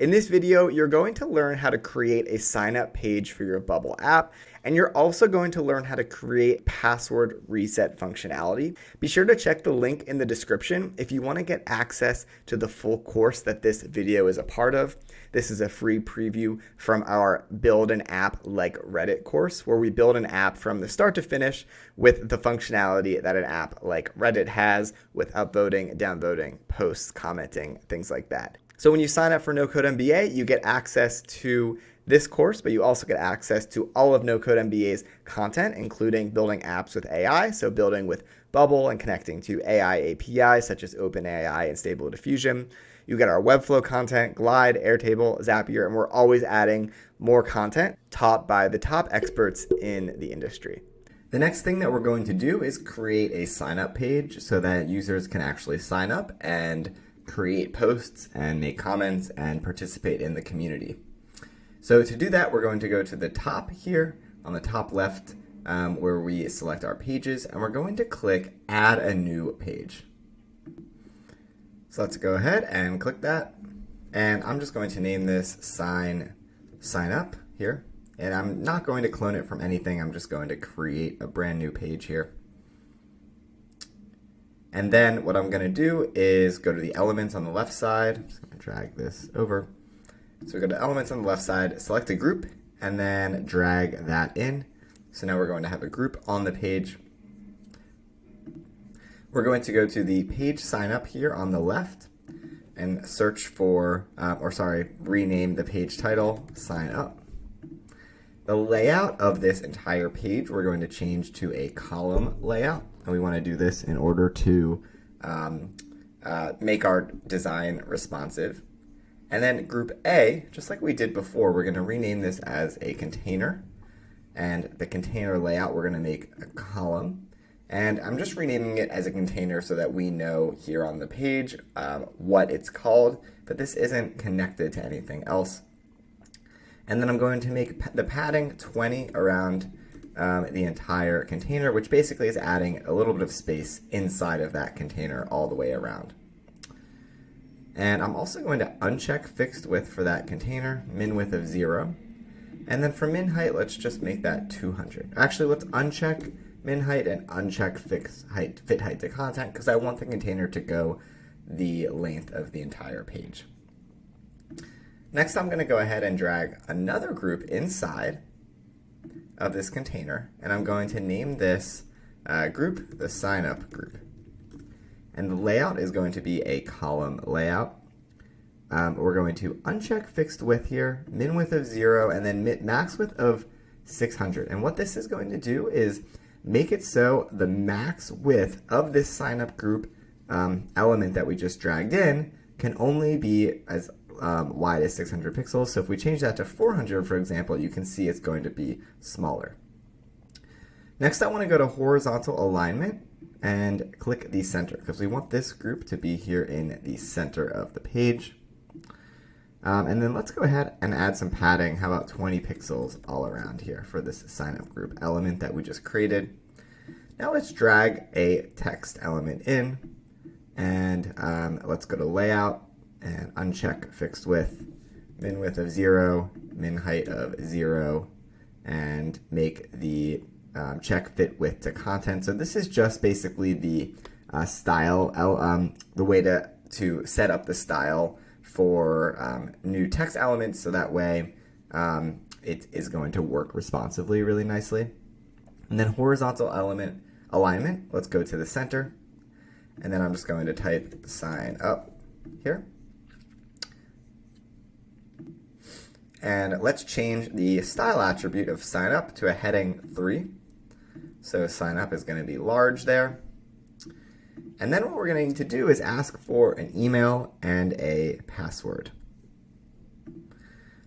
In this video, you're going to learn how to create a sign up page for your Bubble app, and you're also going to learn how to create password reset functionality. Be sure to check the link in the description if you want to get access to the full course that this video is a part of. This is a free preview from our Build an App Like Reddit course, where we build an app from the start to finish with the functionality that an app like Reddit has with upvoting, downvoting, posts, commenting, things like that. So when you sign up for No Code MBA, you get access to this course, but you also get access to all of No Code MBA's content, including building apps with AI, so building with Bubble and connecting to AI APIs such as OpenAI and Stable Diffusion. You get our Webflow content, Glide, Airtable, Zapier, and we're always adding more content taught by the top experts in the industry. The next thing that we're going to do is create a sign-up page so that users can actually sign up and create posts and make comments and participate in the community. So to do that, we're going to go to the top here on the top left where we select our pages, and we're going to click Add a New Page. So let's go ahead and click that, and I'm just going to name this sign up here, and I'm not going to clone it from anything. I'm just going to create a brand new page here. And then what I'm going to do is go to the elements on the left side. I'm just going to drag this over. So we go to elements on the left side, select a group, and then drag that in. So now we're going to have a group on the page. We're going to go to the page sign up here on the left and search for, rename the page title sign up. The layout of this entire page, we're going to change to a column layout. And we want to do this in order to make our design responsive. And then group A, just like we did before, we're going to rename this as a container. And the container layout, we're going to make a column. And I'm just renaming it as a container so that we know here on the page what it's called, but this isn't connected to anything else. And then I'm going to make the padding 20 around the entire container, which basically is adding a little bit of space inside of that container all the way around. And I'm also going to uncheck fixed width for that container, min width of 0. And then for min height, let's just make that 200. Actually, let's uncheck min height and uncheck fit height to content, because I want the container to go the length of the entire page. Next, I'm going to go ahead and drag another group inside of this container, and I'm going to name this group the sign up group. And the layout is going to be a column layout. We're going to uncheck fixed width here, min width of 0, and then max width of 600. And what this is going to do is make it so the max width of this sign up group element that we just dragged in can only be as wide as 600 pixels. So if we change that to 400, for example, you can see it's going to be smaller. Next, I want to go to horizontal alignment and click the center, because we want this group to be here in the center of the page. And then let's go ahead and add some padding. How about 20 pixels all around here for this sign up group element that we just created. Now let's drag a text element in, and let's go to layout and uncheck fixed width, min width of 0, min height of 0, and make the check fit width to content. So this is just basically the style, the way to set up the style for new text elements, so that way it is going to work responsively really nicely. And then horizontal element alignment, let's go to the center, and then I'm just going to type sign up here. And let's change the style attribute of sign up to a heading 3. So sign up is going to be large there. And then what we're going to need to do is ask for an email and a password.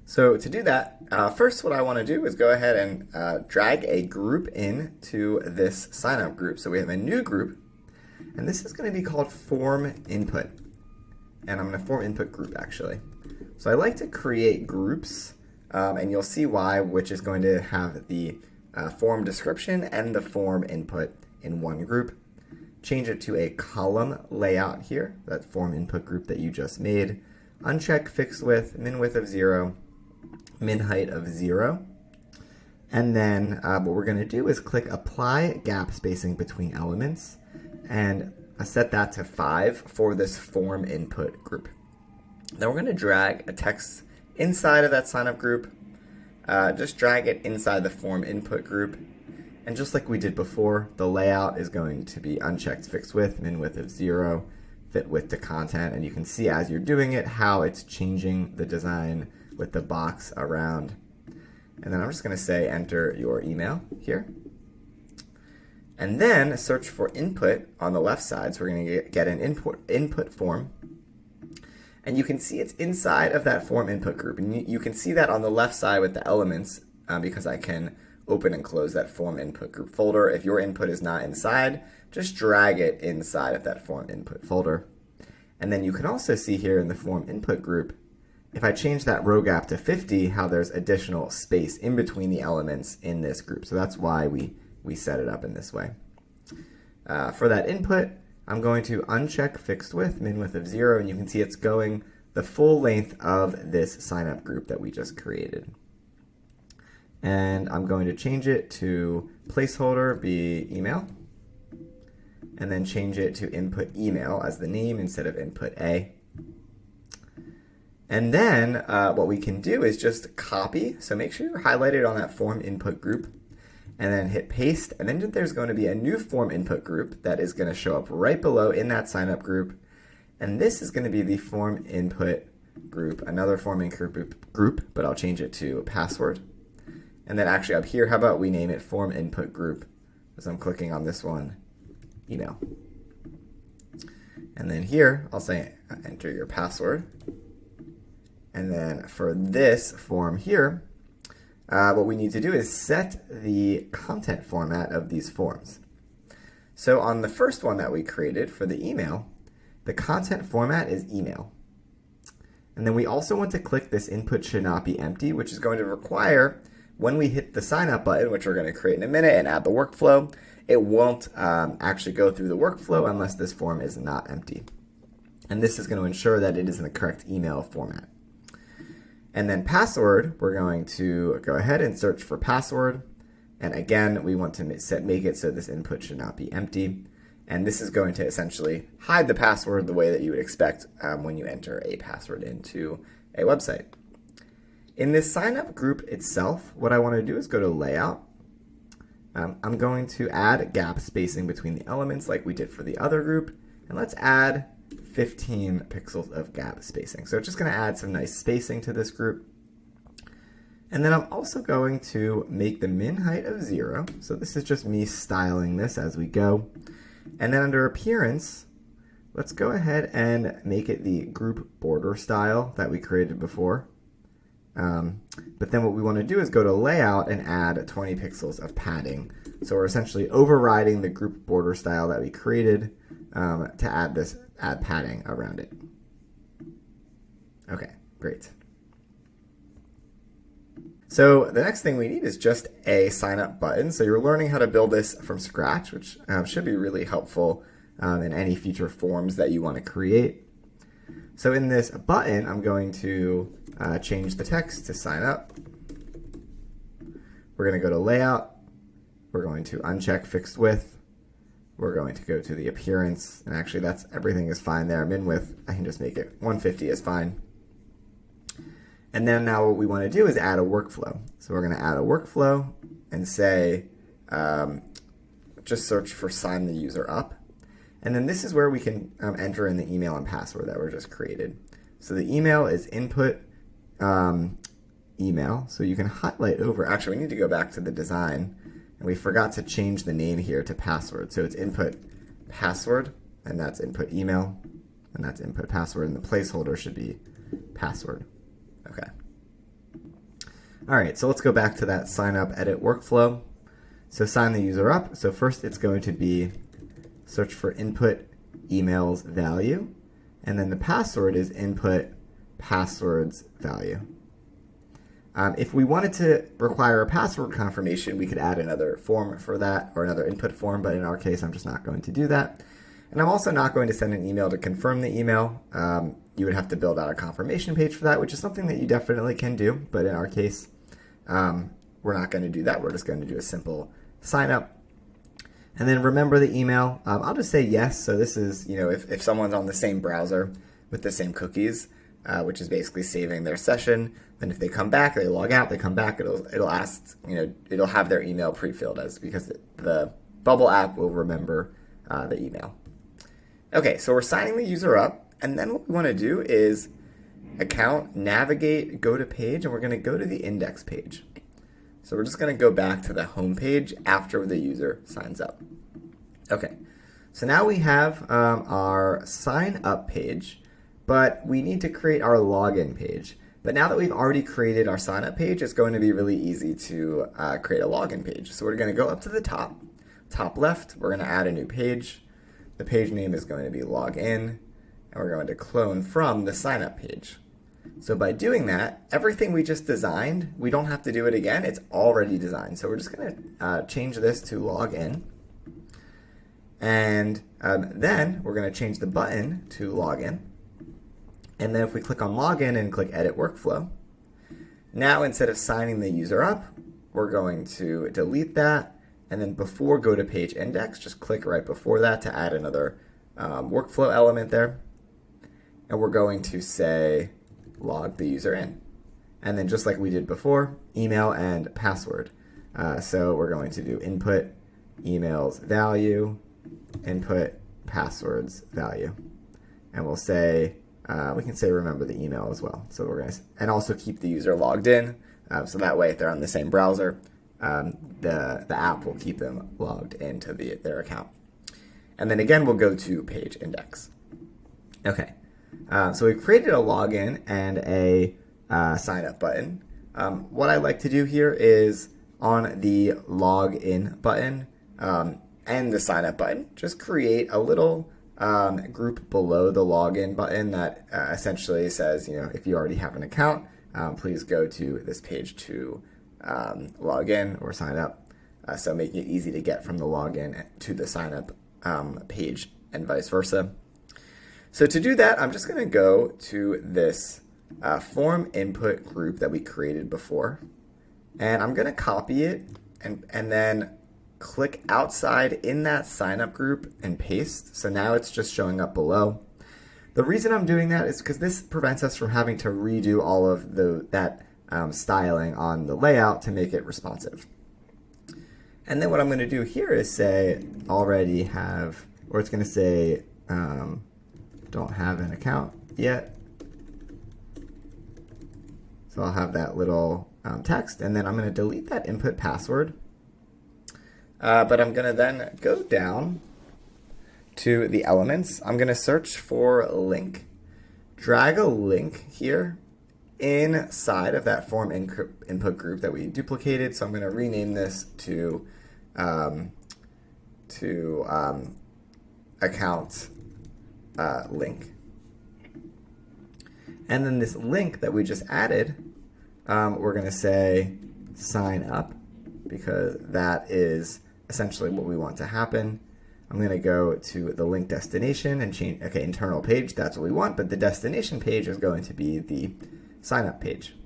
So to do that, first what I want to do is go ahead and drag a group into this sign up group. So we have a new group, and this is going to be called form input. And I'm going to form input group actually. So I like to create groups, and you'll see why, which is going to have the form description and the form input in one group. Change it to a column layout here, that form input group that you just made. uncheck fixed width, min width of 0, min height of 0. And then what we're going to do is click apply gap spacing between elements and set that to 5 for this form input group. Then we're going to drag a text inside of that sign up group. Just drag it inside the form input group. And just like we did before, the layout is going to be unchecked fixed width, min width of 0, fit width to content. And you can see as you're doing it how it's changing the design with the box around. And then I'm just going to say enter your email here. And then search for input on the left side. So we're going to get an input form. And you can see it's inside of that form input group. And you can see that on the left side with the elements because I can open and close that form input group folder. If your input is not inside, just drag it inside of that form input folder. And then you can also see here in the form input group, if I change that row gap to 50, how there's additional space in between the elements in this group. So that's why we set it up in this way. For that input, I'm going to uncheck fixed width, min width of 0, and you can see it's going the full length of this sign up group that we just created. And I'm going to change it to placeholder be email, and then change it to input email as the name instead of input A. And then what we can do is just copy. So make sure you're highlighted on that form input group and then hit paste. And then there's going to be a new form input group that is going to show up right below in that sign up group. And this is going to be the form input group, another form input group, but I'll change it to password. And then actually up here, how about we name it form input group? As I'm clicking on this one, email. And then here, I'll say enter your password. And then for this form here, what we need to do is set the content format of these forms. So on the first one that we created for the email, the content format is email. And then we also want to click this input should not be empty, which is going to require when we hit the sign up button, which we're going to create in a minute and add the workflow, it won't actually go through the workflow unless this form is not empty. And this is going to ensure that it is in the correct email format. And then password, we're going to go ahead and search for password. And again, we want to make it so this input should not be empty. And this is going to essentially hide the password the way that you would expect when you enter a password into a website. In this sign up group itself, what I want to do is go to layout. I'm going to add gap spacing between the elements like we did for the other group. And let's add 15 pixels of gap spacing. So it's just going to add some nice spacing to this group. And then I'm also going to make the min height of 0. So this is just me styling this as we go. And then under appearance, let's go ahead and make it the group border style that we created before. But then what we want to do is go to layout and add 20 pixels of padding. So we're essentially overriding the group border style that we created to add padding around it. Okay, great. So the next thing we need is just a sign up button. So you're learning how to build this from scratch, which should be really helpful in any future forms that you want to create. So in this button, I'm going to change the text to sign up. We're going to go to layout. We're going to uncheck fixed width. We're going to go to the appearance. And actually, everything is fine there. Min width, I can just make it 150 is fine. And then now what we want to do is add a workflow. So we're going to add a workflow and say, just search for sign the user up. And then this is where we can enter in the email and password that were just created. So the email is input email. So you can highlight over. Actually, we need to go back to the design. And we forgot to change the name here to password. So it's input password, and that's input email, and that's input password. And the placeholder should be password. Okay. All right, so let's go back to that sign up edit workflow. So sign the user up. So first it's going to be search for input emails value, and then the password is input passwords value. If we wanted to require a password confirmation, we could add another form for that or another input form, but in our case, I'm just not going to do that. And I'm also not going to send an email to confirm the email. You would have to build out a confirmation page for that, which is something that you definitely can do. But in our case, we're not going to do that. We're just going to do a simple sign up. And then remember the email. I'll just say yes. So this is, if someone's on the same browser with the same cookies, which is basically saving their session, then if they come back, they log out, they come back, it'll ask, it'll have their email pre-filled because the Bubble app will remember the email. Okay, so we're signing the user up, and then what we want to do is account, navigate, go to page, and we're going to go to the index page. So we're just going to go back to the home page after the user signs up. Okay, so now we have our sign up page, but we need to create our login page. But now that we've already created our sign up page, it's going to be really easy to create a login page. So we're going to go up to the top left, we're going to add a new page. The page name is going to be login, and we're going to clone from the sign up page. So by doing that, everything we just designed, we don't have to do it again. It's already designed. So we're just going to change this to login. And then we're going to change the button to login. And then if we click on login and click edit workflow, now instead of signing the user up, we're going to delete that. And then before go to page index, just click right before that to add another workflow element there. And we're going to say log the user in. And then just like we did before, email and password. So we're going to do input emails value, input passwords value. And we'll say, we can say remember the email as well. So we're going to, and also keep the user logged in. So that way if they're on the same browser, the app will keep them logged into their account. And then again, we'll go to page index. Okay. So we've created a login and a sign up button. What I like to do here is on the login button and the sign up button, just create a little group below the login button that essentially says, if you already have an account, please go to this page to log in or sign up. So making it easy to get from the login to the sign up page and vice versa. So to do that, I'm just going to go to this form input group that we created before, and I'm going to copy it and then click outside in that sign up group and paste. So now it's just showing up below. The reason I'm doing that is because this prevents us from having to redo all of that styling on the layout to make it responsive. And then what I'm going to do here is say already have, or it's going to say don't have an account yet. So I'll have that little text, and then I'm going to delete that input password. But I'm going to then go down to the elements. I'm going to search for link, drag a link here inside of that form input group that we duplicated. So I'm going to rename this to account link. And then this link that we just added, we're going to say sign up, because that is essentially what we want to happen. I'm going to go to the link destination and change, okay, internal page, that's what we want, but the destination page is going to be the sign up page.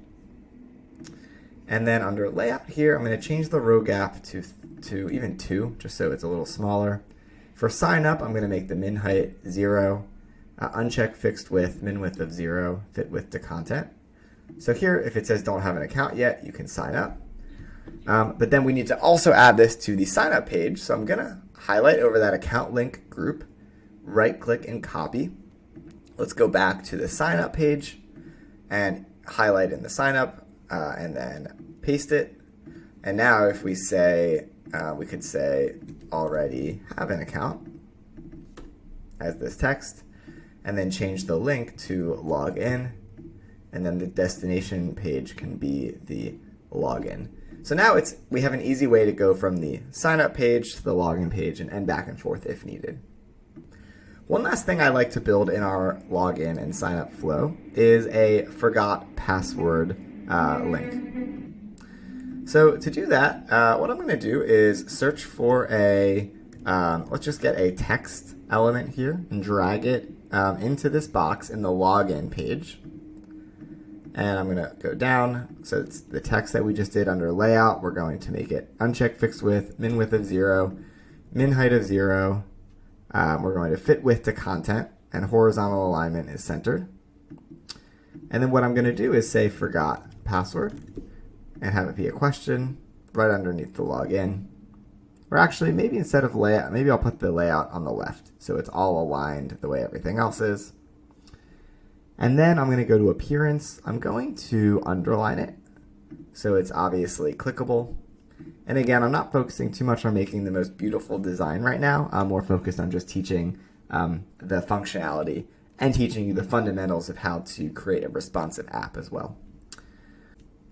And then under layout here, I'm going to change the row gap to even 2, just so it's a little smaller. For sign up, I'm going to make the min height 0, uncheck fixed width, min width of 0, fit width to content. So here, if it says don't have an account yet, you can sign up. But then we need to also add this to the sign up page. So I'm going to highlight over that account link group, right click and copy. Let's go back to the sign up page and highlight in the sign up and then paste it. And now if we say, we could say already have an account as this text, and then change the link to log in, and then the destination page can be the login. So now we have an easy way to go from the sign up page to the login page and back and forth if needed. One last thing I like to build in our login and sign up flow is a forgot password link. So to do that, what I'm going to do is search for a let's just get a text element here and drag it into this box in the login page. And I'm going to go down. So it's the text that we just did under layout. We're going to make it uncheck fixed width, min width of 0, min height of 0. We're going to fit width to content, and horizontal alignment is centered. And then what I'm going to do is say forgot password and have it be a question right underneath the login. Or actually, maybe instead of layout, maybe I'll put the layout on the left so it's all aligned the way everything else is. And then I'm going to go to appearance. I'm going to underline it so it's obviously clickable. And again, I'm not focusing too much on making the most beautiful design right now. I'm more focused on just teaching the functionality and teaching you the fundamentals of how to create a responsive app as well.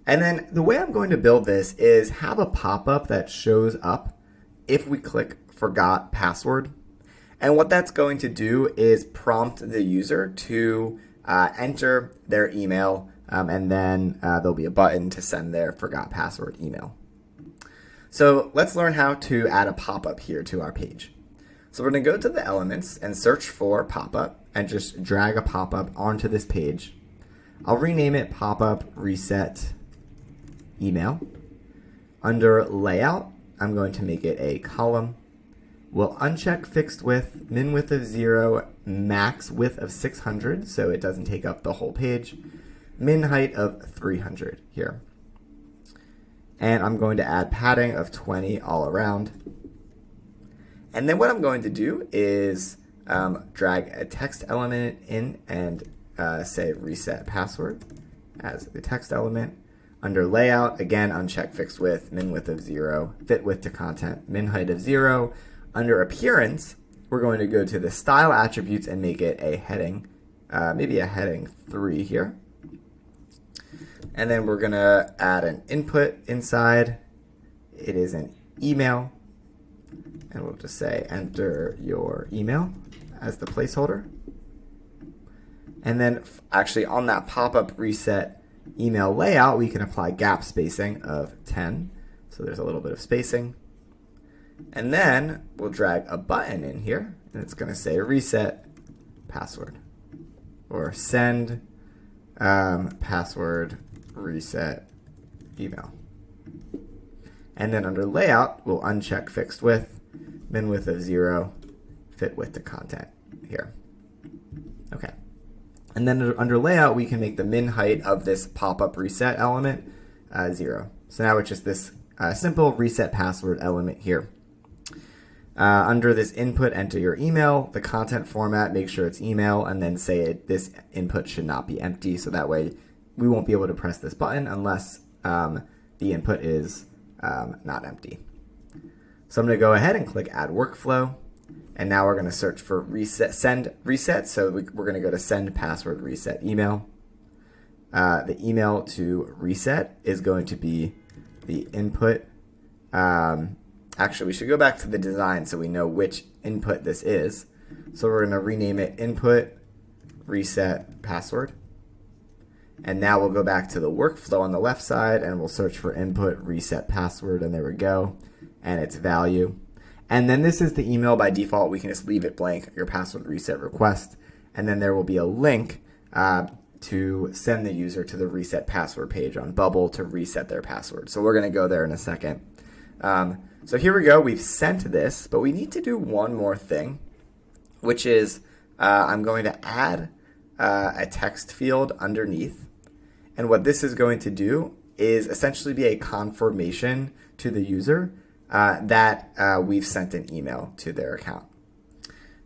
And then the way I'm going to build this is have a pop-up that shows up if we click forgot password. And what that's going to do is prompt the user to enter their email, and then there'll be a button to send their forgot password email. So let's learn how to add a pop-up here to our page. So we're going to go to the elements and search for pop-up and just drag a pop-up onto this page. I'll rename it pop-up reset email. Under layout, I'm going to make it a column. We'll uncheck fixed width, min width of 0, max width of 600, so it doesn't take up the whole page, min height of 300 here. And I'm going to add padding of 20 all around. And then what I'm going to do is drag a text element in and say reset password as the text element. Under layout, again, uncheck fixed width, min width of 0, fit width to content, min height of 0. Under appearance, we're going to go to the style attributes and make it a heading, maybe a heading 3 here. And then we're going to add an input inside. It is an email. And we'll just say enter your email as the placeholder. And then actually on that pop-up reset email layout, we can apply gap spacing of 10. So there's a little bit of spacing. And then we'll drag a button in here, and it's going to say reset password or send password reset email. And then under layout, we'll uncheck fixed width, min width of 0, fit width to content here. Okay. And then under layout, we can make the min height of this pop-up reset element 0. So now it's just this simple reset password element here. Under this input, enter your email, the content format, make sure it's email, and then say this input should not be empty, so that way we won't be able to press this button unless the input is not empty. So I'm going to go ahead and click Add Workflow, and now we're going to search for send reset, so we're going to go to send password reset email. The email to reset is going to be the input. Actually, we should go back to the design so we know which input this is. So we're going to rename it input reset password. And now we'll go back to the workflow on the left side and we'll search for input reset password, and there we go. And its value. And then this is the email by default. We can just leave it blank, your password reset request. And then there will be a link to send the user to the reset password page on Bubble to reset their password. So we're going to go there in a second. So here we go, we've sent this, but we need to do one more thing, which is I'm going to add a text field underneath. And what this is going to do is essentially be a confirmation to the user that we've sent an email to their account.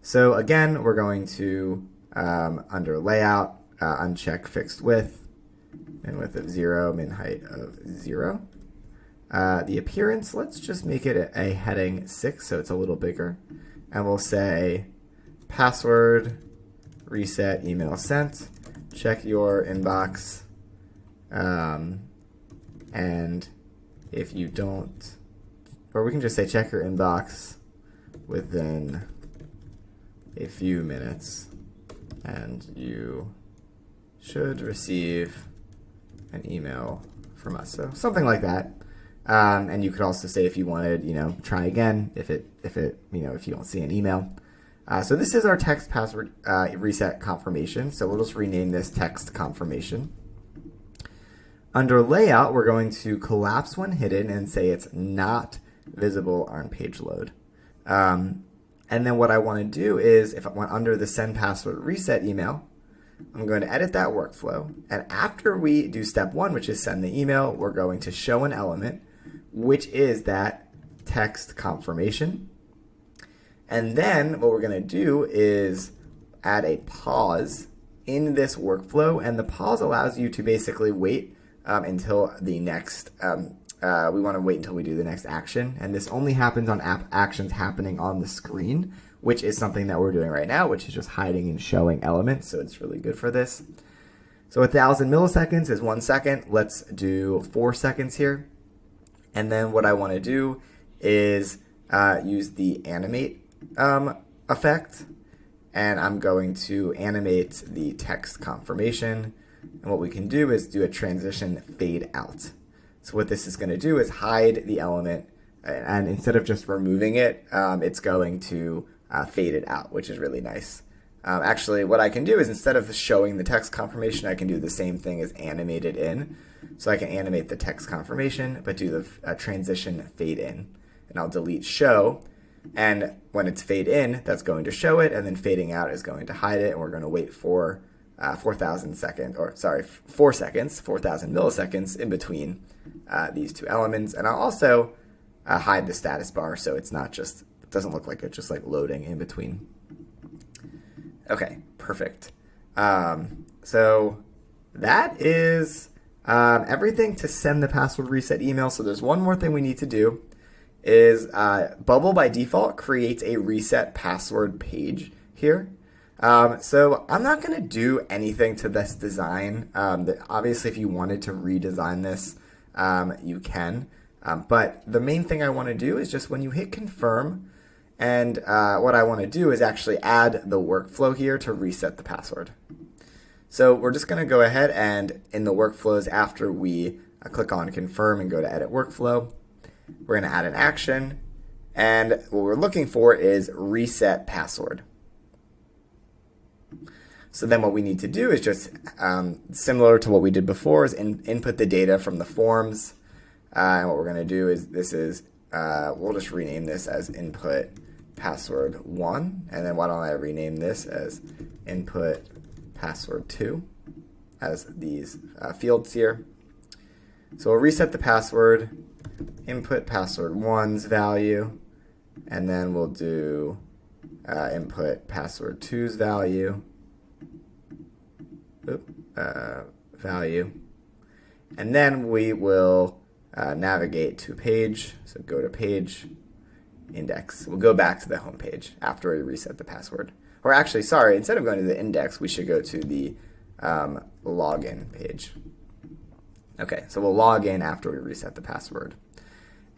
So again, we're going to, under layout, uncheck fixed width, min width of 0, min height of 0. The appearance, let's just make it a heading 6 so it's a little bigger. And we'll say password reset email sent. Check your inbox. And if you don't, or we can just say check your inbox within a few minutes and you should receive an email from us. So something like that. And you could also say if you wanted, try again if you don't see an email. So this is our text password reset confirmation. So we'll just rename this text confirmation. Under layout, we're going to collapse when hidden and say it's not visible on page load. And then what I want to do is, if I went under the send password reset email, I'm going to edit that workflow. And after we do step 1, which is send the email, we're going to show an element, which is that text confirmation. And then what we're going to do is add a pause in this workflow. And the pause allows you to basically wait until the next, we want to wait until we do the next action. And this only happens on app actions happening on the screen, which is something that we're doing right now, which is just hiding and showing elements. So it's really good for this. So 1,000 milliseconds is 1 second. Let's do 4 seconds here. And then what I want to do is use the animate effect. And I'm going to animate the text confirmation. And what we can do is do a transition fade out. So what this is going to do is hide the element. And instead of just removing it, it's going to fade it out, which is really nice. Actually, what I can do is instead of showing the text confirmation, I can do the same thing as animate it in. So I can animate the text confirmation, but do the transition fade in. And I'll delete show. And when it's fade in, that's going to show it. And then fading out is going to hide it. And we're going to wait for 4,000 seconds, 4 seconds, 4,000 milliseconds in between these two elements. And I'll also hide the status bar so it's not just, it doesn't look like it's just like loading in between. Okay, perfect. So that is everything to send the password reset email. So there's one more thing we need to do is Bubble by default creates a reset password page here. So I'm not going to do anything to this design. Obviously, if you wanted to redesign this, you can. But the main thing I want to do is just when you hit confirm, and what I want to do is actually add the workflow here to reset the password. So we're just going to go ahead and in the workflows, after we click on confirm and go to edit workflow, we're going to add an action. And what we're looking for is reset password. So then what we need to do is just similar to what we did before is input the data from the forms. And what we're going to do is we'll just rename this as input password 1. And then why don't I rename this as input password 2 as these fields here. So we'll reset the password, input password 1's value, and then we'll do input password 2's value. Value. And then we will navigate to page. So go to page, index. We'll go back to the home page after we reset the password. Or actually, sorry, instead of going to the index, we should go to the login page. Okay, so we'll log in after we reset the password.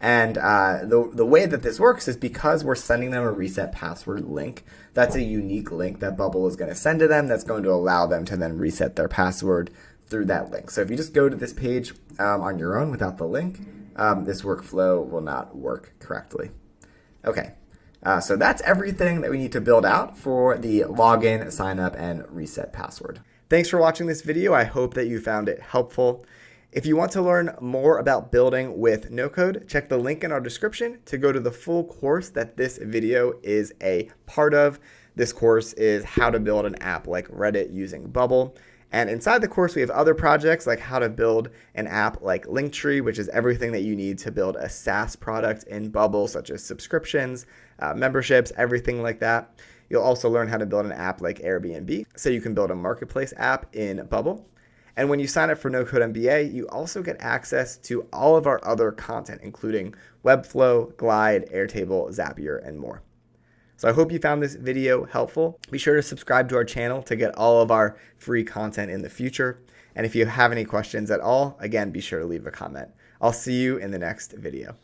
And the way that this works is because we're sending them a reset password link. That's a unique link that Bubble is going to send to them that's going to allow them to then reset their password through that link. So if you just go to this page on your own without the link, this workflow will not work correctly. Okay, so that's everything that we need to build out for the login, sign up, and reset password. Thanks for watching this video. I hope that you found it helpful. If you want to learn more about building with no code, check the link in our description to go to the full course that this video is a part of. This course is how to build an app like Reddit using Bubble. And inside the course, we have other projects like how to build an app like Linktree, which is everything that you need to build a SaaS product in Bubble, such as subscriptions, memberships, everything like that. You'll also learn how to build an app like Airbnb, so you can build a marketplace app in Bubble. And when you sign up for No Code MBA, you also get access to all of our other content, including Webflow, Glide, Airtable, Zapier, and more. So I hope you found this video helpful. Be sure to subscribe to our channel to get all of our free content in the future. And if you have any questions at all, again, be sure to leave a comment. I'll see you in the next video.